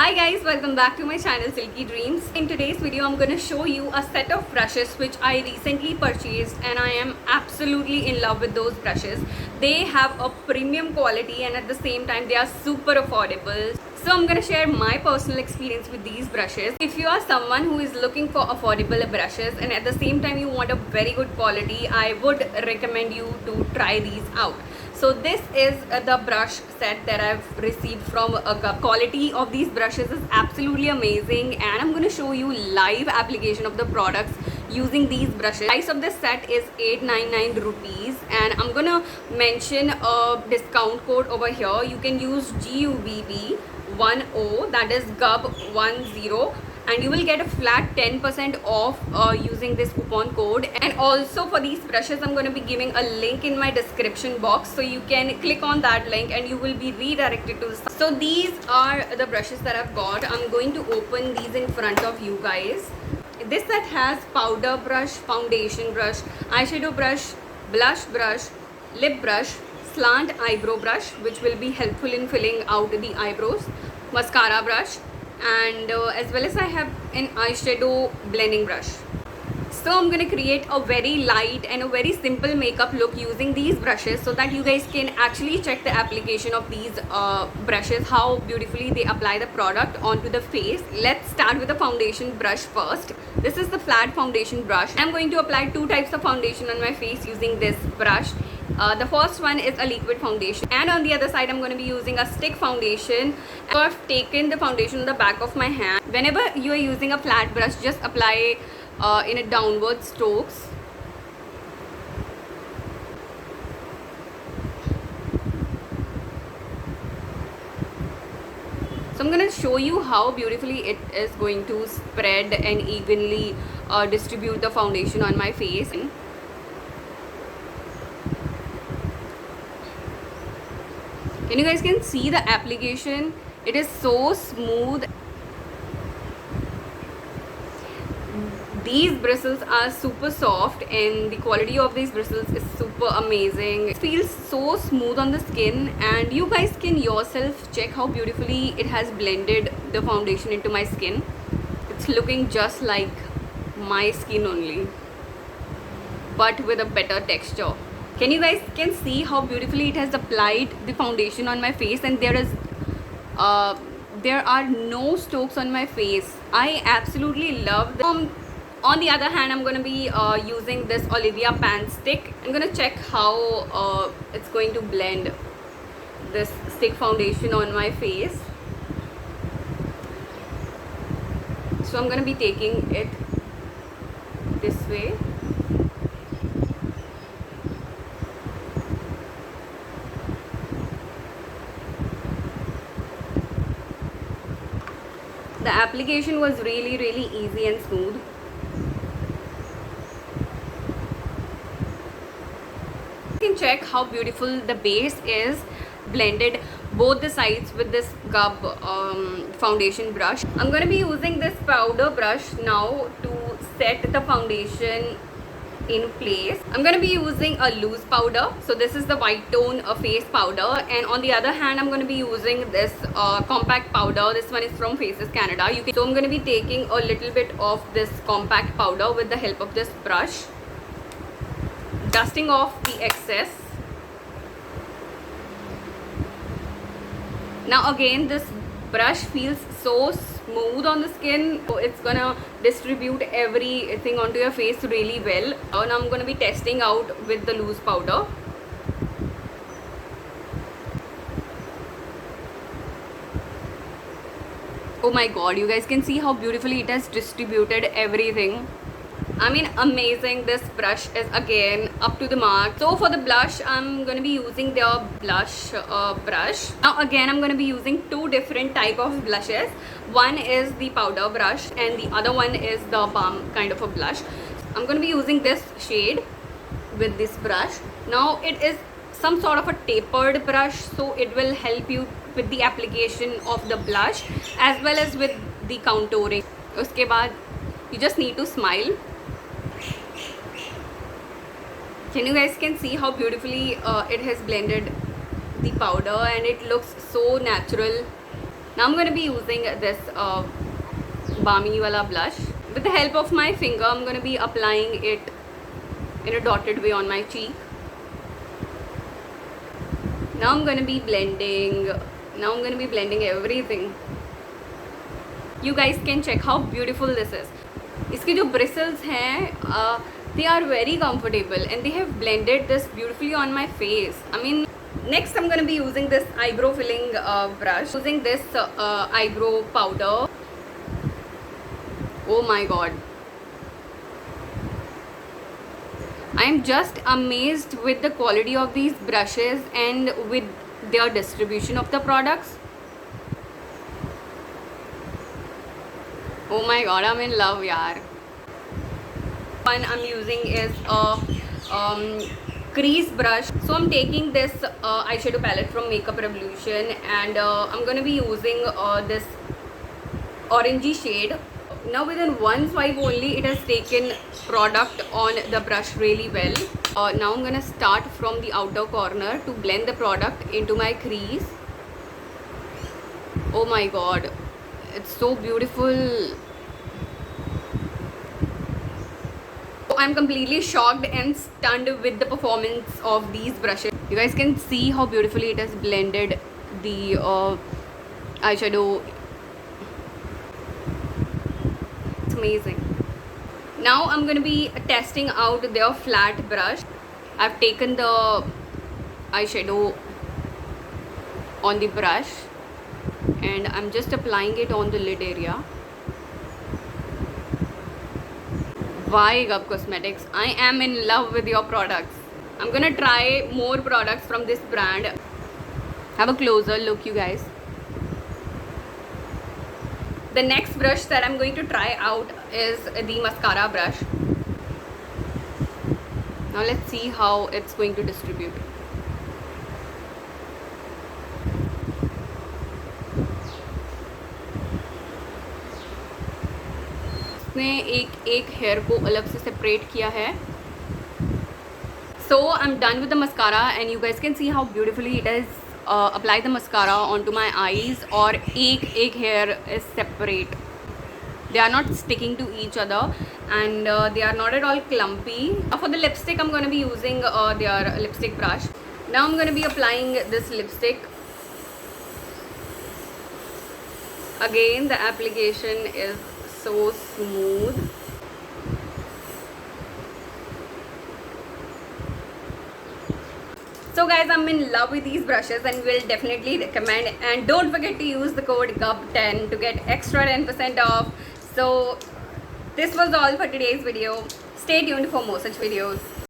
Hi guys, welcome back to my channel Silky Dreams. In today's video, I'm going to show you a set of brushes which I recently purchased and I am absolutely in love with those brushes. They have a premium quality and at the same time they are super affordable. So I'm going to share my personal experience with these brushes. If you are someone who is looking for affordable brushes and at the same time you want a very good quality, I would recommend you to try these out. So this is the brush set that I've received from GUBB. Quality of these brushes is absolutely amazing and I'm going to show you live application of the products using these brushes. Price of this set is 899 rupees and I'm going to mention a discount code over here. You can use GUBB 10, that is GUBB 10, and you will get a flat 10% off using this coupon code. And also for these brushes I'm going to be giving a link in my description box, so you can click on that link and you will be redirected to the. So these are the brushes that I've got. I'm going to open these in front of you guys. This set has powder brush, foundation brush, eyeshadow brush, blush brush, lip brush, slant eyebrow brush which will be helpful in filling out the eyebrows, mascara brush, and as well as I have an eyeshadow blending brush. So I'm going to create a very light and a very simple makeup look using these brushes so that you guys can actually check the application of these brushes, how beautifully they apply the product onto the face. Let's start with the foundation brush first. This is the flat foundation brush. I'm going to apply two types of foundation on my face using this brush. The first one is a liquid foundation and on the other side I'm going to be using a stick foundation. So I've taken the foundation on the back of my hand. Whenever you are using a flat brush, just apply in a downward strokes. So I'm going to show you how beautifully it is going to spread and evenly distribute the foundation on my face. And you guys can see the application. It is so smooth. These bristles are super soft and the quality of these bristles is super amazing. It feels so smooth on the skin and you guys can yourself check how beautifully it has blended the foundation into my skin. It's looking just like my skin only, but with a better texture. Can you guys can see how beautifully it has applied the foundation on my face, and there are no strokes on my face. I absolutely love them. On the other hand, I'm going to be using this Olivia pan stick. I'm going to check how it's going to blend this stick foundation on my face. So I'm going to be taking it this way. The application was really easy and smooth. You can check how beautiful the base is blended both the sides with this GUBB foundation brush. I'm going to be using this powder brush now to set the foundation in place. I'm going to be using a loose powder. So this is the white tone face powder, and on the other hand I'm going to be using this compact powder. This one is from Faces Canada. So I'm going to be taking a little bit of this compact powder with the help of this brush, dusting off the excess. Now again, this brush feels so smooth on the skin, so it's gonna distribute everything onto your face really well. Now I'm gonna be testing out with the loose powder. Oh my god, you guys can see how beautifully it has distributed everything. I mean, amazing. This brush is again up to the mark. So for the blush, I'm going to be using the blush brush. Now again, I'm going to be using two different type of blushes. One is the powder brush and the other one is the balm kind of a blush. I'm going to be using this shade with this brush. Now it is some sort of a tapered brush, so it will help you with the application of the blush as well as with the contouring. Uske baad, you just need to smile. Can you guys can see how beautifully it has blended the powder and it looks so natural. Now I'm going to be using this balmy wala blush. With the help of my finger, I'm going to be applying it in a dotted way on my cheek. Now I'm going to be blending. Now I'm going to be blending everything. You guys can check how beautiful this is. इसके जो bristles हैं, they are very comfortable and they have blended this beautifully on my face. I mean, next I'm going to be using this eyebrow filling brush. Using this eyebrow powder. Oh my god. I am just amazed with the quality of these brushes and with their distribution of the products. Oh my god, I'm in love, yaar. One I'm using is a crease brush. So I'm taking this eyeshadow palette from Makeupbrushes and I'm going to be using this orangey shade. Now within one swipe only, it has taken product on the brush really well. Now I'm going to start from the outer corner to blend the product into my crease. Oh my god, it's so beautiful. I'm completely shocked and stunned with the performance of these brushes. You guys can see how beautifully it has blended the eyeshadow. It's amazing. Now I'm going to be testing out their flat brush. I've taken the eyeshadow on the brush and I'm just applying it on the lid area. Why GUBB Cosmetics? I am in love with your products. I'm gonna try more products from this brand. Have a closer look, you guys. The next brush that I'm going to try out is the mascara brush. Now let's see how it's going to distribute. इसने एक hair को अलग से separate किया है. So I'm done with the mascara and you guys can see how beautifully it has applied the mascara onto my eyes. और एक hair is separate. They are not sticking to each other and they are not at all clumpy. For the lipstick, I'm going to be using their lipstick brush. Now I'm going to be applying this lipstick. Again, the application is so smooth. So guys, I'm in love with these brushes and will definitely recommend, and don't forget to use the code GUBB10 to get extra 10% off. So this was all for today's video. Stay tuned for more such videos.